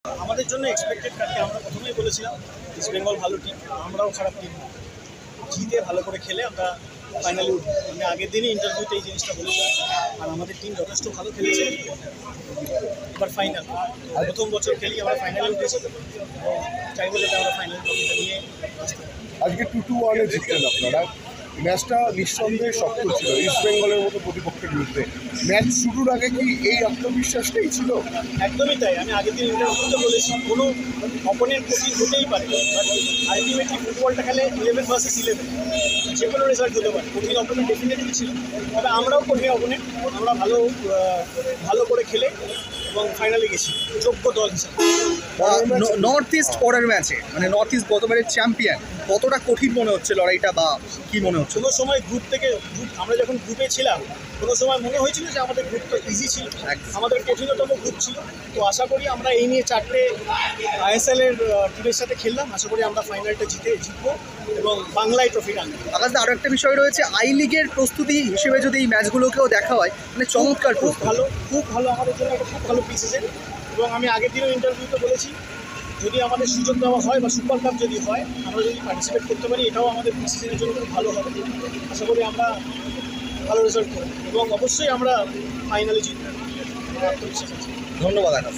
আমাদের জন্য এক্সপেক্টেড কাটকে আমরা প্রথমেই বলেছিলাম ইস্ট বেঙ্গল ভালো টিম, আমরাও খারাপ টিম না, জিতে ভালো করে খেলে আমরা ফাইনালে উঠব। আমি আগের দিনই ইন্টারভিউতে এই জিনিসটা বলেছিলাম। আর আমাদের টিম যথেষ্ট ভালো খেলেছে, এবার ফাইনাল প্রথম বছর খেলি আমরা ফাইনালে উঠেছি এবং চাইবো যাতে আমরা ফাইনাল ট্রফিটা নিয়ে আসতে পারি। আজকে 2-1 জিতলেন আপনারা। ম্যাচটা নিঃসন্দেহে শক্ত ছিল ইস্ট বেঙ্গলের মতো প্রতিপক্ষের বিরুদ্ধে। ম্যাচ শুরুর আগে কি এই আত্মবিশ্বাসটাই ছিল? একদমই তাই। আমি আগের দিন ইন্টারভিউতে বলেছি কোনো অপোনেন্ট কঠিন হতেই পারে, বাট আলটিমেটলি ফুটবলটা খেলে 11 ভার্সেস 11, যে কোনো রেজাল্ট হতে পারে। কঠিন অপোনেন্ট ডেফিনেটলি ছিল, তবে আমরাও কঠিন অপোনেন্ট, আমরা ভালো করে খেলে এবং ফাইনালে গেছি যোগ্য দল হিসাবে। নর্থ ইস্ট পরের ম্যাচে মানে নর্থ ইস্ট গতবারের চ্যাম্পিয়ন, কতটা কঠিন মনে হচ্ছে লড়াইটা বা কি মনে হচ্ছে? কোনো সময় আমরা যখন গ্রুপে ছিলাম কোনো সময় মনে হয়েছিল যে আমাদের গ্রুপটা ইজি ছিল, আমাদের কঠিনতম গ্রুপ ছিল। তো আশা করি আমরা এই নিয়ে 4টে আইএসএলের টিমের সাথে খেললাম, আশা করি আমরা ফাইনালটা জিতবো এবং বাংলায় ট্রফিটা আনবো। আকাশদা, আরও একটা বিষয় রয়েছে, আই লিগের প্রস্তুতি হিসেবে যদি এই ম্যাচগুলোকেও দেখা হয় মানে চমৎকার, খুব ভালো আমাদের জন্য একটা খুব ভালো প্রিসিজন। এবং আমি আগের দিনও ইন্টারভিউতে বলেছি যদি আমাদের সুযোগ দেওয়া হয় বা সুপার কাপ যদি হয়, আমরা যদি পার্টিসিপেট করতে পারি, এটাও আমাদের প্রিসিজনের জন্য খুব ভালো হবে। আশা করি আমরা ভালো রেজাল্ট করব এবং অবশ্যই আমরা ফাইনালে জিতব, আমার আত্মবিশ্বাস আছে। ধন্যবাদ আকাশ।